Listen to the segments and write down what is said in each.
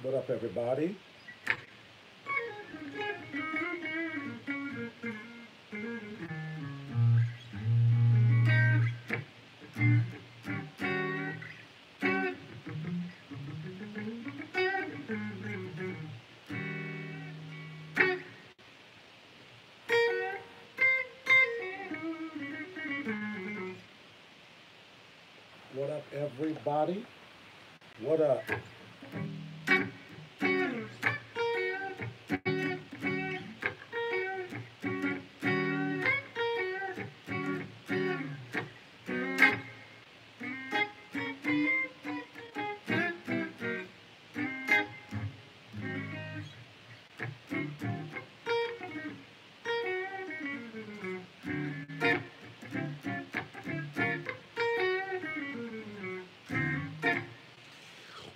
What up, everybody? What up, everybody? What up?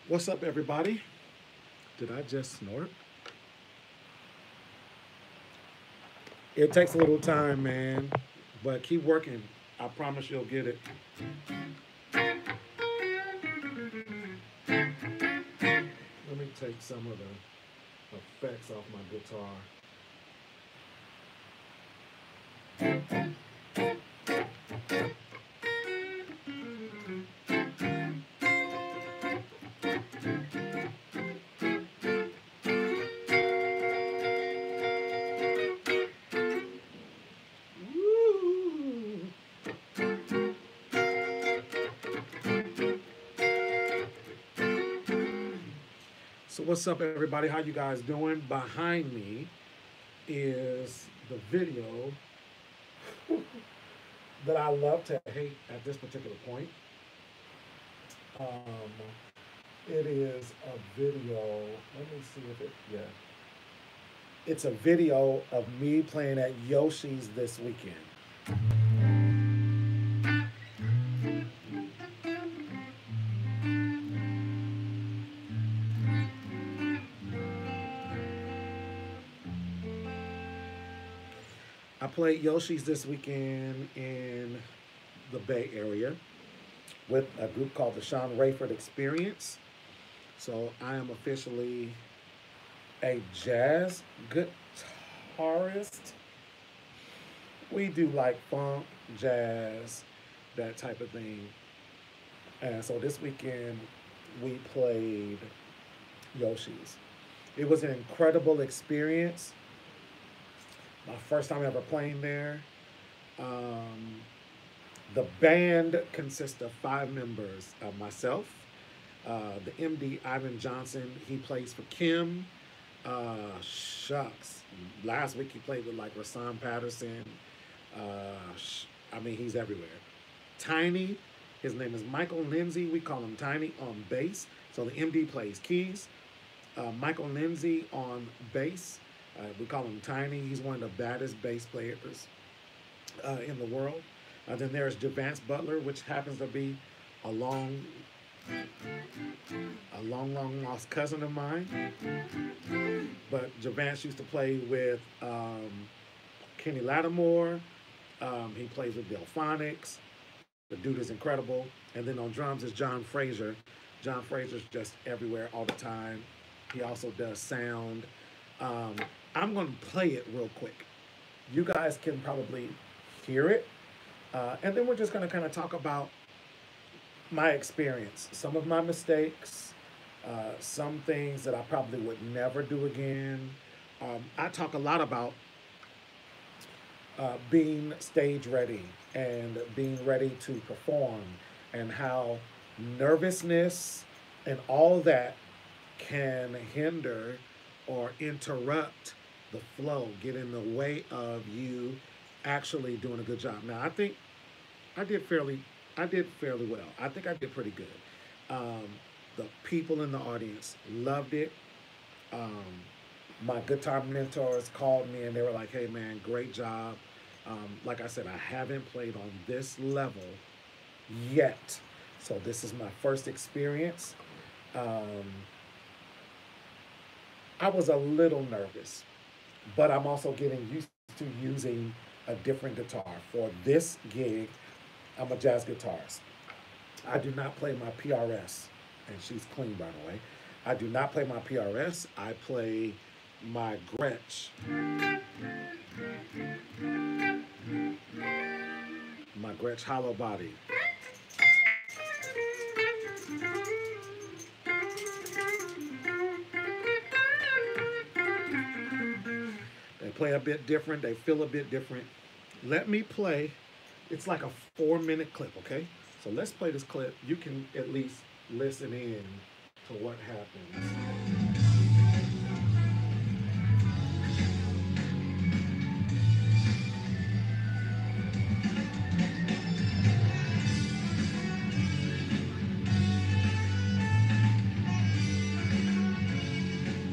What's up, everybody? Did I just snort? It takes a little time, man, but keep working. I promise you'll get it. Let me take some of the effects off my guitar. So what's up, everybody? How you guys doing? Behind me is the video that I love to hate at this particular point. It is a video. Let me see if it. Yeah. It's a video of me playing at Yoshi's this weekend. I played Yoshi's this weekend in the Bay Area with a group called the Sean Rayford Experience. So I am officially a jazz guitarist. We do like funk, jazz, that type of thing. And so this weekend we played Yoshi's. It was an incredible experience. My first time ever playing there. The band consists of 5 members. Myself, the MD Ivan Johnson, he plays for Kim. Shucks. Last week he played with like Rasan Patterson. I mean, he's everywhere. Tiny, his name is Michael Lindsay. We call him Tiny on bass. So the MD plays keys. Michael Lindsay on bass. We call him Tiny. He's one of the baddest bass players in the world. Then there's Javance Butler, which happens to be a long lost cousin of mine. But Javance used to play with Kenny Lattimore. He plays with Delphonics. The dude is incredible. And then on drums is John Fraser. John Fraser's just everywhere all the time. He also does sound. I'm going to play it real quick. You guys can probably hear it. And then we're just going to kind of talk about my experience, some of my mistakes, some things that I probably would never do again. I talk a lot about being stage ready and being ready to perform and how nervousness and all that can hinder or interrupt the flow, get in the way of you actually doing a good job. Now, I think I did fairly well. I think I did pretty good. The people in the audience loved it. My guitar mentors called me and they were like, "Hey, man, great job." Like I said, I haven't played on this level yet, so this is my first experience. I was a little nervous, but I'm also getting used to using a different guitar. For this gig, I'm a jazz guitarist. I do not play my PRS, and she's clean, by the way. I do not play my PRS. I play my Gretsch. My Gretsch hollow body. They play a bit different. They feel a bit different. Let me play. It's like a 4-minute clip, okay? So let's play this clip. You can at least listen in to what happens.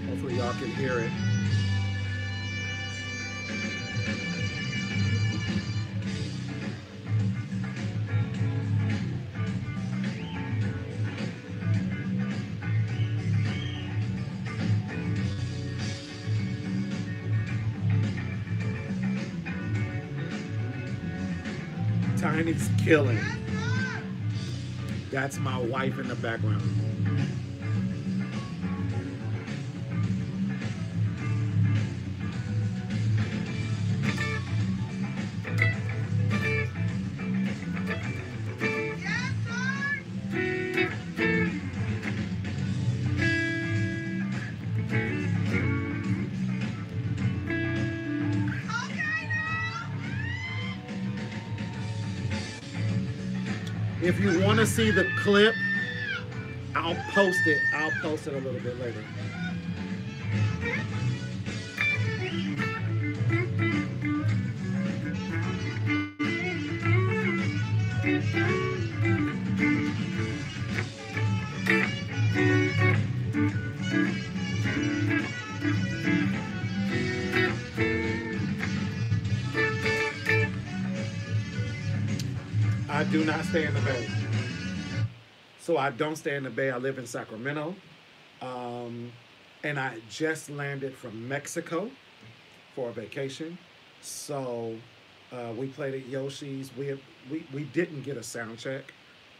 Hopefully y'all can hear it. Tiny's killing. That's my wife in the background. If you want to see the clip, I'll post it. I'll post it a little bit later. I do not stay in the Bay. So I don't stay in the Bay. I live in Sacramento. And I just landed from Mexico for a vacation. So we played at Yoshi's. We didn't get a sound check.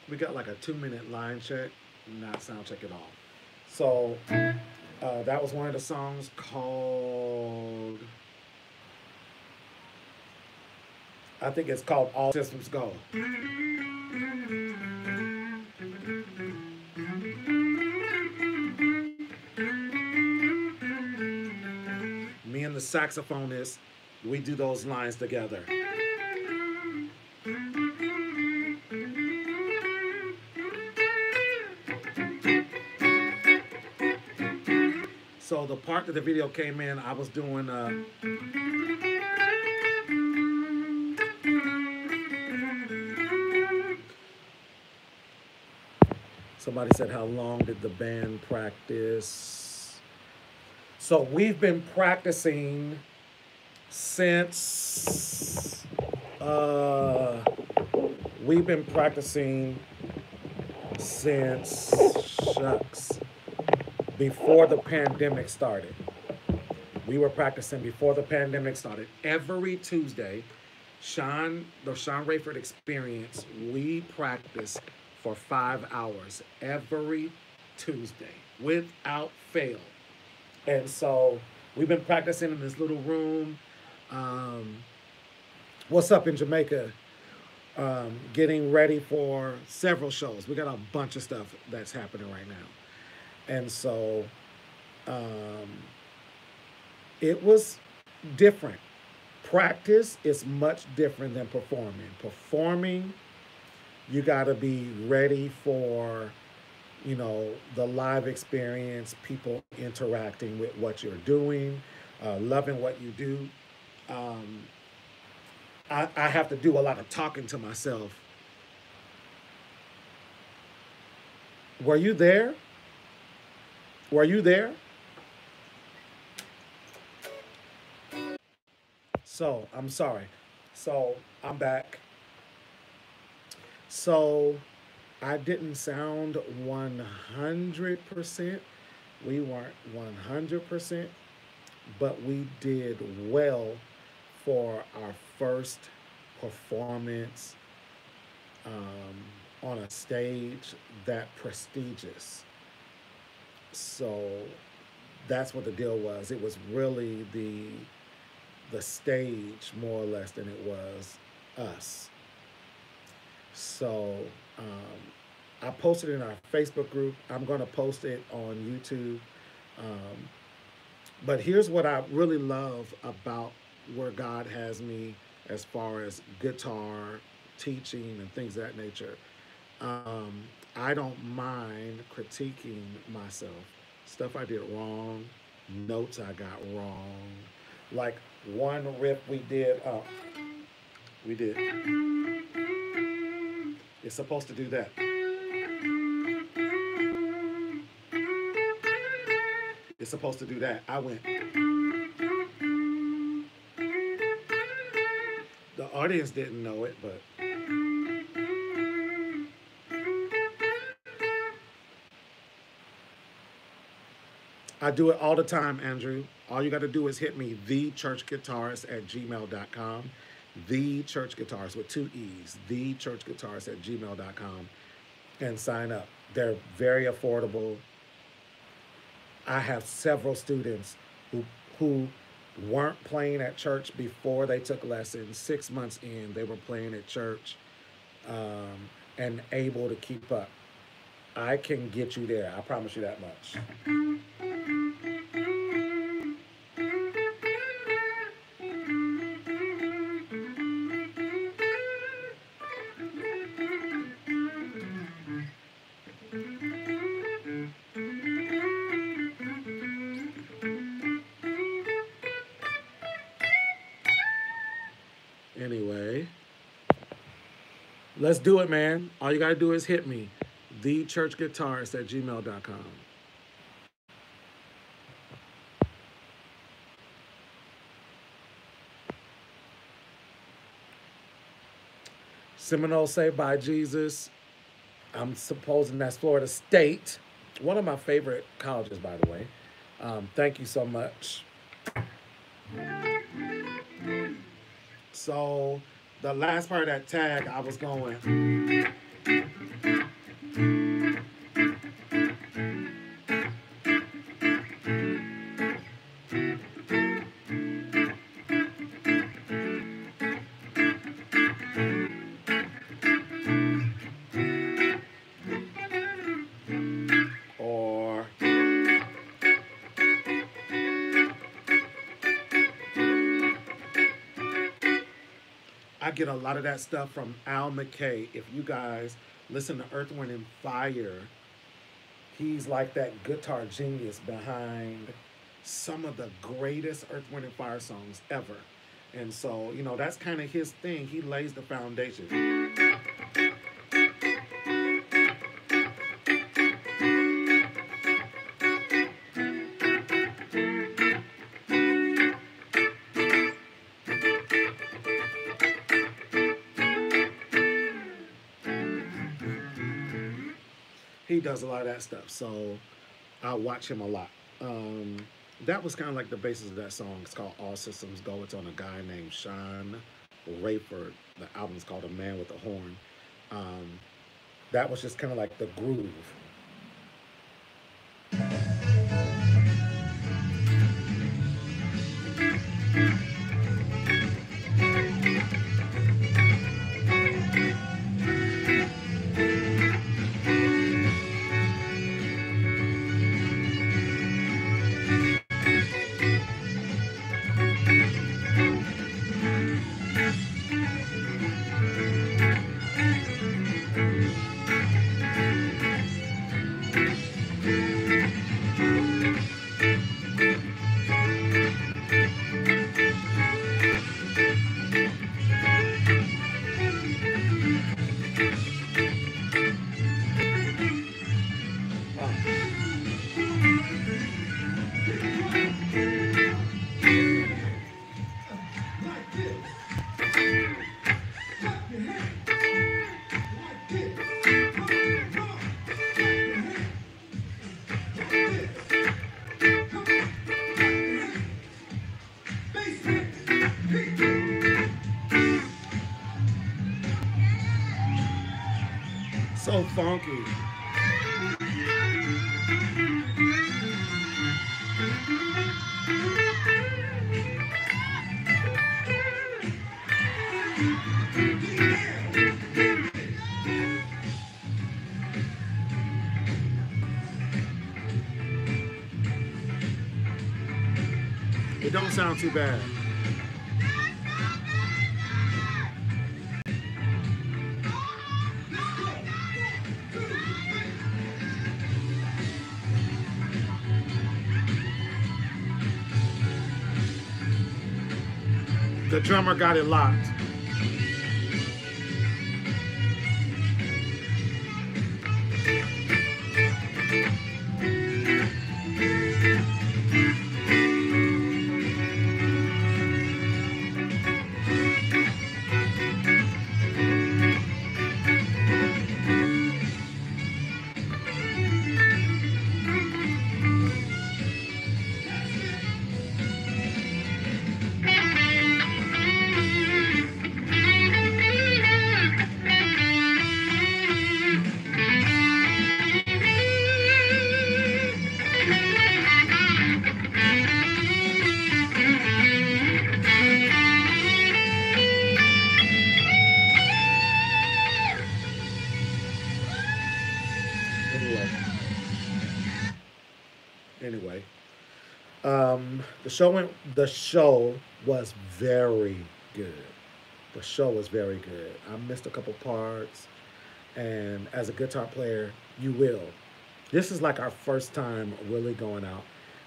We got like a 2-minute line check, not sound check at all. So that was one of the songs called, I think it's called All Systems Go. Me and the saxophonist, we do those lines together. So the part that the video came in, I was doing somebody said, how long did the band practice? So we've been practicing since, shucks, before the pandemic started. We were practicing before the pandemic started. Every Tuesday, the Sean Rayford Experience, we practice for 5 hours every Tuesday without fail. And so we've been practicing in this little room. What's up in Jamaica? Getting ready for several shows. We got a bunch of stuff that's happening right now. And so it was different. Practice is much different than performing. Performing, you got to be ready for, you know, the live experience, people interacting with what you're doing, loving what you do. I have to do a lot of talking to myself. Were you there? Were you there? So, I'm sorry. So, I'm back. So, I didn't sound 100%. We weren't 100%, but we did well for our first performance on a stage that prestigious. So that's what the deal was. It was really the stage more or less than it was us. So I posted it in our Facebook group. I'm going to post it on YouTube. Um, but here's what I really love about where God has me as far as guitar teaching and things of that nature. I don't mind critiquing myself. Stuff I did wrong, notes I got wrong. Like one riff we did. It's supposed to do that. It's supposed to do that. I went. The audience didn't know it, but I do it all the time, Andrew. All you got to do is hit me, TheeChurchGuitarist@gmail.com. TheeChurchGuitarist with 2 E's. TheeChurchGuitarist@gmail.com. And sign up. They're very affordable. I have several students who weren't playing at church before they took lessons. 6 months in, they were playing at church and able to keep up. I can get you there. I promise you that much. Anyway, let's do it, man. All you got to do is hit me, TheeChurchGuitarist@gmail.com. Seminole Saved by Jesus. I'm supposing that's Florida State. One of my favorite colleges, by the way. Thank you so much. So the last part of that tag, I was going. I get a lot of that stuff from Al McKay. If you guys listen to Earth, Wind, and Fire, he's like that guitar genius behind some of the greatest Earth, Wind, and Fire songs ever. And so, you know, that's kind of his thing. He lays the foundation. He does a lot of that stuff, so I watch him a lot. That was kind of like the basis of that song. It's called All Systems Go. It's on a guy named Sean Rayford. The album's called A Man with a Horn. That was just kind of like the groove. So funky. It don't sound too bad. The drummer got it locked. Anyway, the show was very good. The show was very good. I missed a couple parts, and as a guitar player, you will. This is like our first time really going out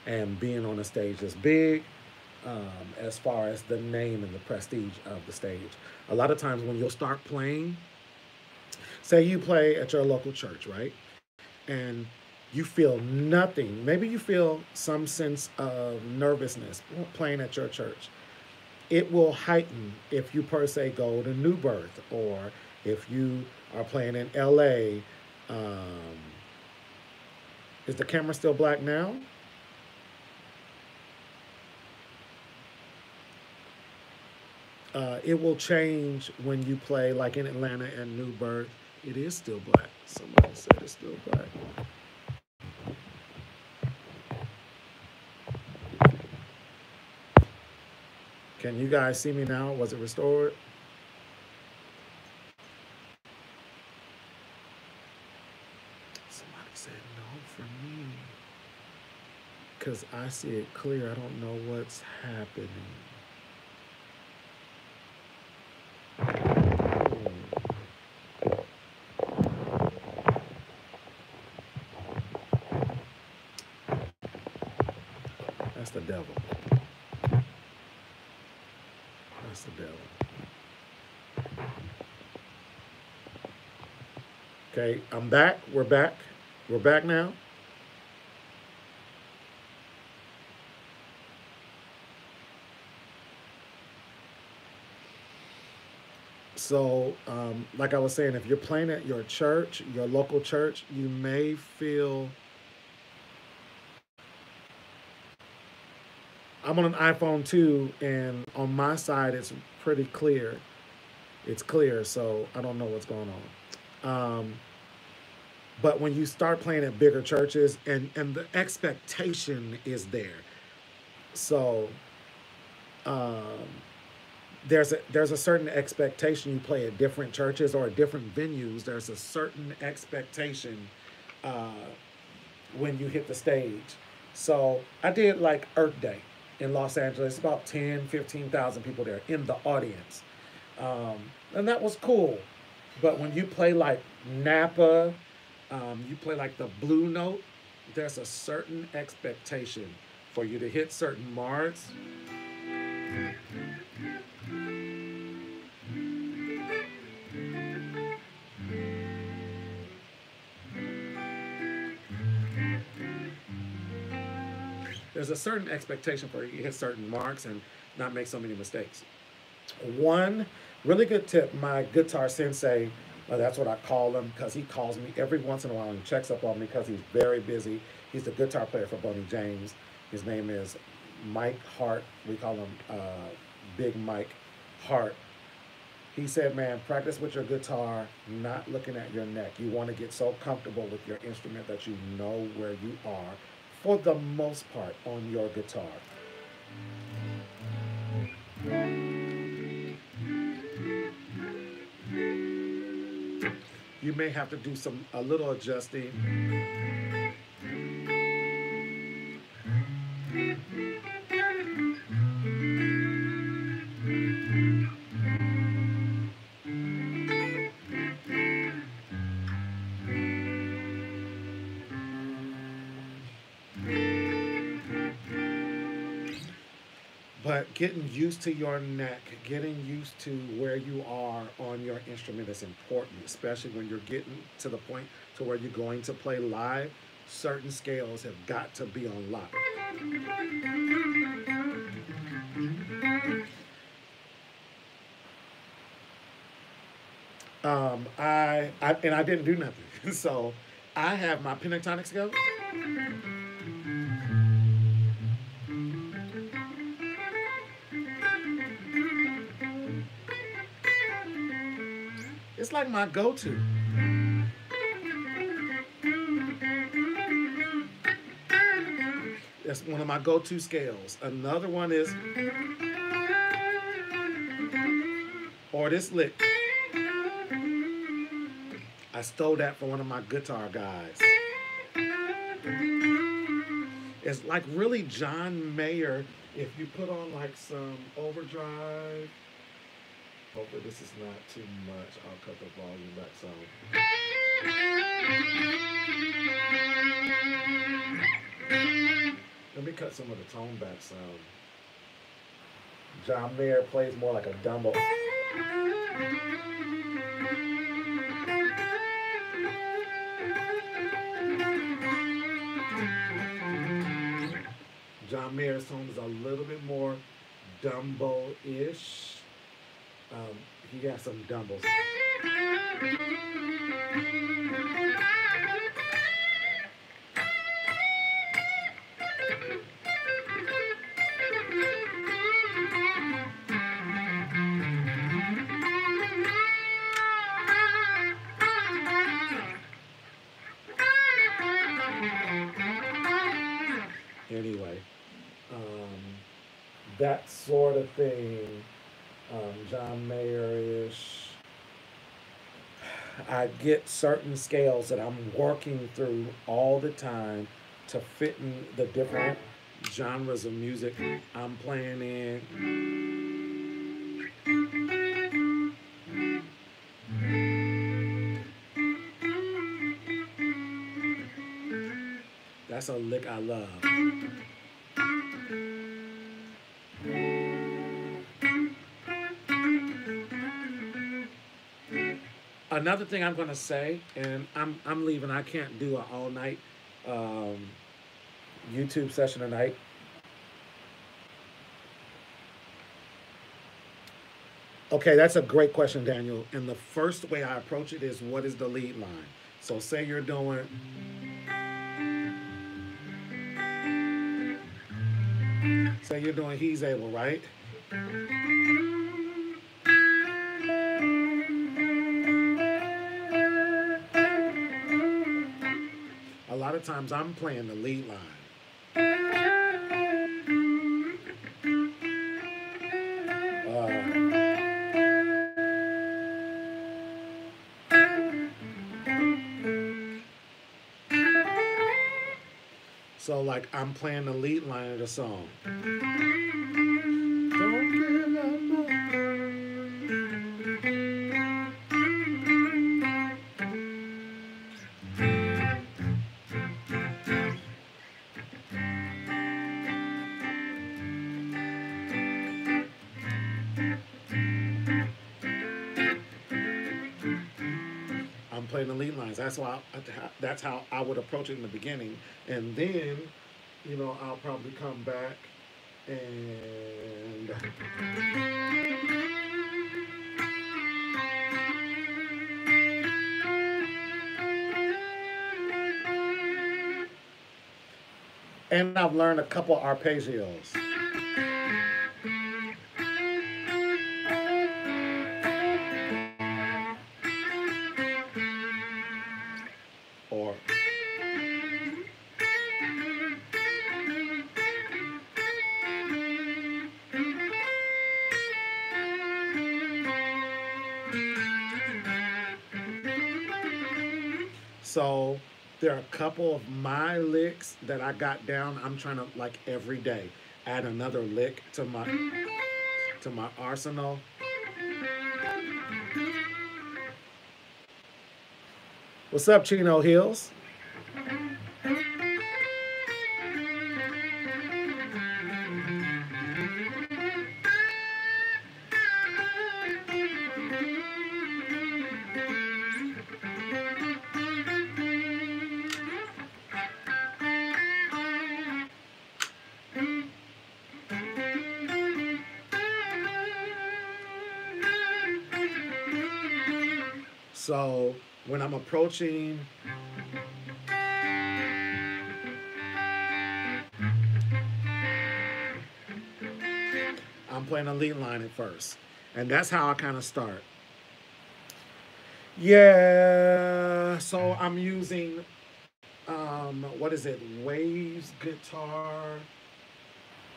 and being on a stage that's big, as far as the name and the prestige of the stage. A lot of times when you'll start playing, say you play at your local church, right? And you feel nothing. Maybe you feel some sense of nervousness playing at your church. It will heighten if you per se go to New Birth, or if you are playing in LA. Is the camera still black now? It will change when you play like in Atlanta and New Birth. It is still black. Somebody said it's still black. Can you guys see me now? Was it restored? Somebody said no for me. Because I see it clear. I don't know what's happening. That's the devil. That's the devil. Okay, I'm back. We're back. We're back now. So, like I was saying, if you're playing at your church, your local church, you may feel... I'm on an iPhone 2, and on my side, it's pretty clear. It's clear, so I don't know what's going on. But when you start playing at bigger churches, and the expectation is there. So there's a certain expectation. You play at different churches or at different venues. There's a certain expectation when you hit the stage. So I did like Earth Day in Los Angeles, about 10, 15,000 people there in the audience. And that was cool. But when you play like Napa, you play like the Blue Note, there's a certain expectation for you to hit certain marks. There's a certain expectation for you to hit certain marks and not make so many mistakes. One really good tip, my guitar sensei, that's what I call him, because he calls me every once in a while and checks up on me because he's very busy. He's the guitar player for Boney James. His name is Mike Hart. We call him Big Mike Hart. He said, man, practice with your guitar, not looking at your neck. You want to get so comfortable with your instrument that you know where you are, for the most part, on your guitar. You may have to do a little adjusting. But getting used to your neck, getting used to where you are on your instrument is important, especially when you're getting to the point to where you're going to play live. Certain scales have got to be on lock. I didn't do nothing. So I have my pentatonic scale. It's like my go-to. That's one of my go-to scales. Another one is, or this lick. I stole that from one of my guitar guys. It's like really John Mayer. If you put on like some overdrive, hopefully this is not too much. I'll cut the volume back some. Let me cut some of the tone back some. John Mayer plays more like a Dunlop. John Mayer's tone is a little bit more Dumbo-ish. He has some Dumbos. Anyway, that sort of thing, John Mayer-ish. I get certain scales that I'm working through all the time to fit in the different genres of music I'm playing in. That's a lick I love. Another thing I'm gonna say, and I'm leaving. I can't do an all night YouTube session tonight. Okay, that's a great question, Daniel. And the first way I approach it is, what is the lead line? So say you're doing. Say you're doing He's Able, right? A lot of times I'm playing the lead line. So like I'm playing the lead line of the song. Don't give up I'm playing the lead lines. That's how I would approach it in the beginning, and then, you know, I'll probably come back and I've learned a couple arpeggios. Or so there are a couple of my licks that I got down. I'm trying to, like, every day add another lick to my arsenal. What's up, Chino Hills? So when I'm approaching, I'm playing a lead line at first. And that's how I kind of start. Yeah, so I'm using, what is it, Waves guitar.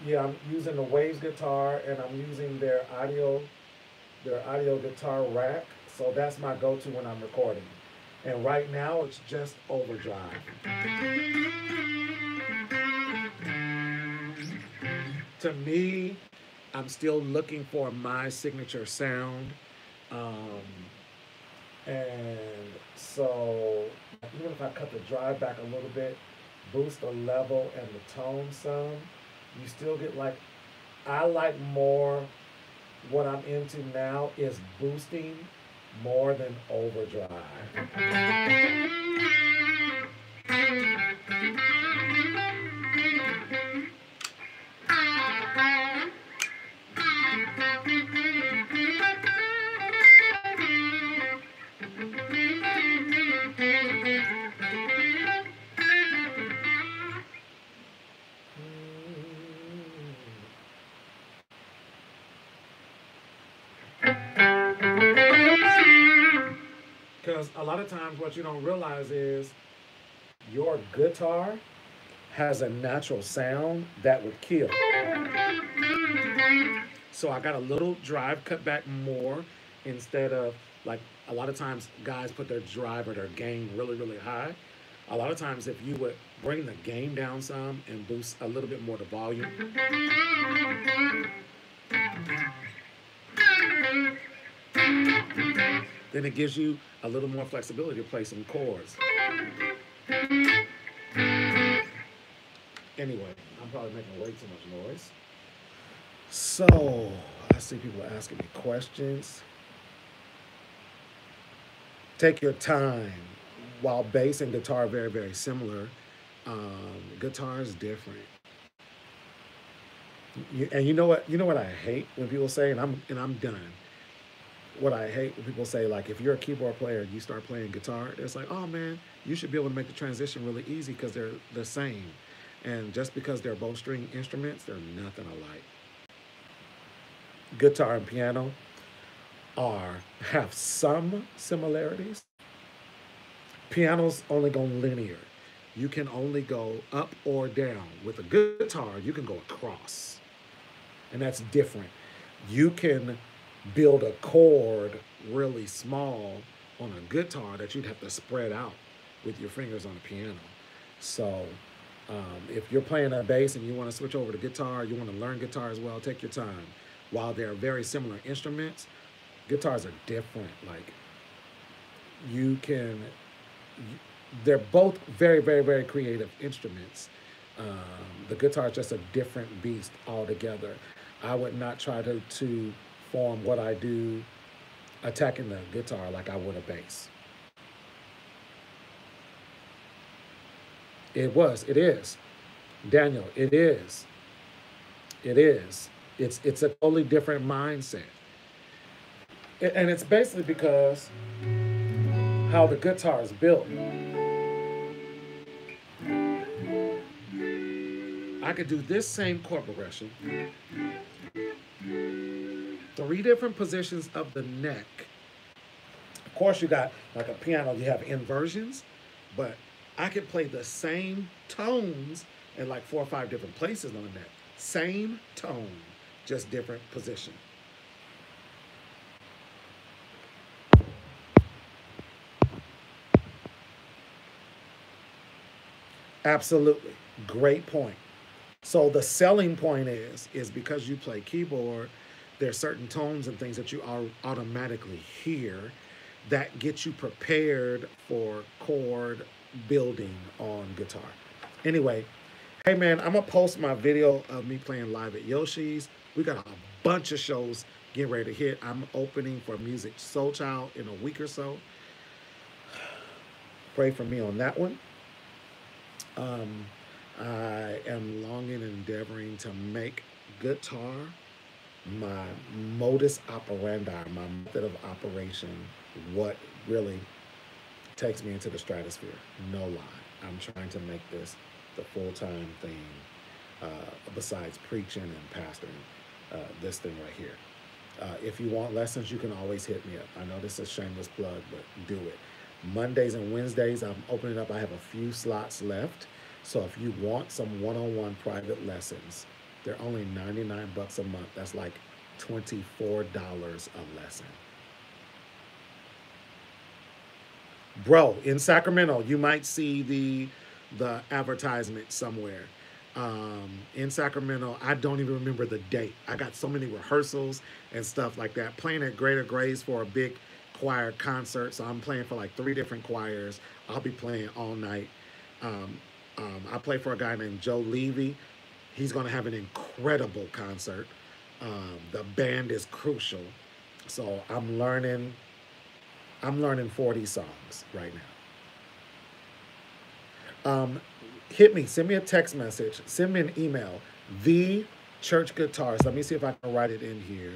Yeah, I'm using the Waves guitar, and I'm using their audio guitar rack. So that's my go-to when I'm recording. And right now it's just overdrive. To me, I'm still looking for my signature sound. Um, and so even if I cut the drive back a little bit, boost the level and the tone some, you still get like, I like more, what I'm into now is boosting more than overdrive. Because a lot of times what you don't realize is your guitar has a natural sound that would kill. So I got a little drive cut back more instead of, like, a lot of times guys put their drive or their gain really, really high. A lot of times if you would bring the gain down some and boost a little bit more the volume, then it gives you a little more flexibility to play some chords. Anyway, I'm probably making way too much noise. So, I see people asking me questions. Take your time. While bass and guitar are very, very similar, guitar is different. And you know what? You know what I hate when people say, and I'm done. What I hate when people say, like, if you're a keyboard player and you start playing guitar, it's like, oh man, you should be able to make the transition really easy because they're the same. And just because they're both string instruments, they're nothing alike. Guitar and piano have some similarities. Piano's only go linear. You can only go up or down. With a guitar, you can go across. And that's different. You can build a chord really small on a guitar that you'd have to spread out with your fingers on a piano. So if you're playing a bass and you want to switch over to guitar, you want to learn guitar as well, take your time. While they're very similar instruments, guitars are different. Like, they're both very, very, very creative instruments. The guitar is just a different beast altogether. I would not try to form what I do attacking the guitar like I would a bass. It is. Daniel, it is. It is. It's a totally different mindset. And it's basically because how the guitar is built. I could do this same chord progression, 3 different positions of the neck. Of course, you got, like a piano, you have inversions, but I could play the same tones in like 4 or 5 different places on the neck. Same tone, just different position. Absolutely. Great point. So the selling point is because you play keyboard, there's certain tones and things that you automatically hear that get you prepared for chord building on guitar. Anyway, hey man, I'm gonna post my video of me playing live at Yoshi's. We got a bunch of shows getting ready to hit. I'm opening for Music Soul Child in a week or so. Pray for me on that one. I am longing and endeavoring to make guitar my modus operandi, my method of operation, what really takes me into the stratosphere. No lie. I'm trying to make this the full-time thing besides preaching and pastoring, this thing right here. If you want lessons, you can always hit me up. I know this is a shameless plug, but do it. Mondays and Wednesdays, I'm opening up. I have a few slots left. So if you want some one-on-one private lessons, they're only 99 bucks a month. That's like $24 a lesson. Bro, in Sacramento, you might see the advertisement somewhere. In Sacramento, I don't even remember the date. I got so many rehearsals and stuff like that. Playing at Greater Grace for a big choir concert. So I'm playing for like 3 different choirs. I'll be playing all night. I play for a guy named Joe Levy. He's going to have an incredible concert. The band is crucial. So I'm learning 40 songs right now. Hit me, send me a text message, send me an email, TheeChurchGuitarist. Let me see if I can write it in here.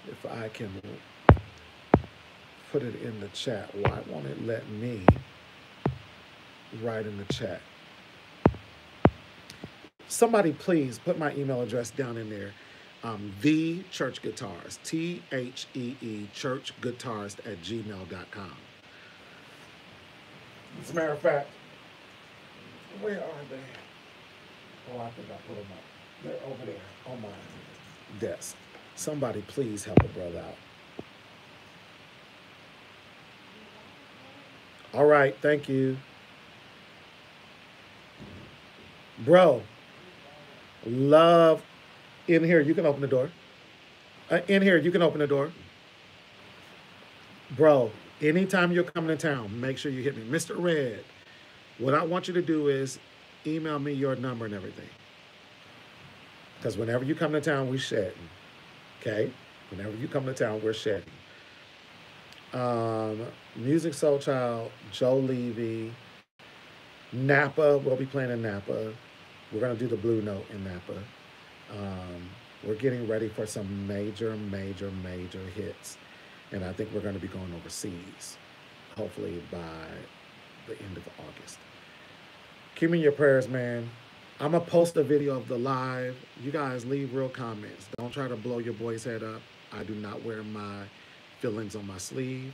If I can put it in the chat. Why won't it let me write in the chat? Somebody please put my email address down in there. TheeChurchGuitarist, THEE, churchguitarist@gmail.com. As a matter of fact, where are they? Oh, I think I put them up. They're over there on my desk. Somebody please help a brother out. All right, thank you. Bro, love. In here, you can open the door. In here, you can open the door. Bro, anytime you're coming to town, make sure you hit me. Mr. Red, what I want you to do is email me your number and everything. Because whenever you come to town, we're shedding. Okay? Whenever you come to town, we're shedding. Music Soul Child, Joe Levy, Napa. We'll be playing in Napa. We're going to do the Blue Note in Napa. We're getting ready for some major hits. And I think we're going to be going overseas, hopefully by the end of August. Keep me in your prayers, man. I'm going to post a video of the live. You guys leave real comments. Don't try to blow your boy's head up. I do not wear my feelings on my sleeve.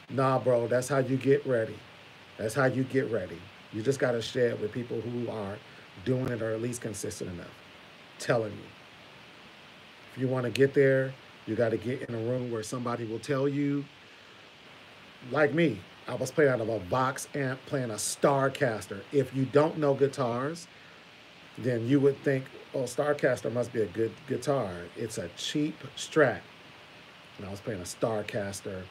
Nah, bro, that's how you get ready. That's how you get ready. You just got to share it with people who are doing it or at least consistent enough. Telling you. If you want to get there, you got to get in a room where somebody will tell you, like me, I was playing out of a box amp, playing a Starcaster. If you don't know guitars, then you would think, oh, Starcaster must be a good guitar. It's a cheap Strat. And I was playing a Starcaster.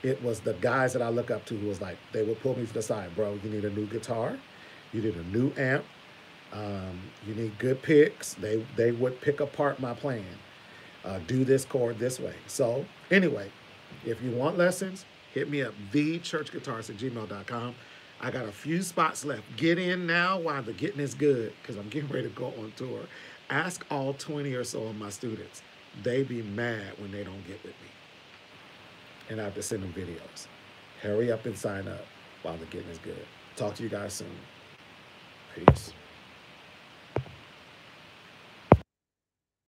It was the guys that I look up to who was like, they would pull me to the side, bro, you need a new guitar. You need a new amp. You need good picks. They would pick apart my plan. Do this chord this way. So anyway, if you want lessons, hit me up, TheeChurchGuitarist@gmail.com. I got a few spots left. Get in now while the getting is good, because I'm getting ready to go on tour. Ask all 20 or so of my students. They be mad when they don't get with me. And I have to send them videos. Hurry up and sign up while the getting is good. Talk to you guys soon.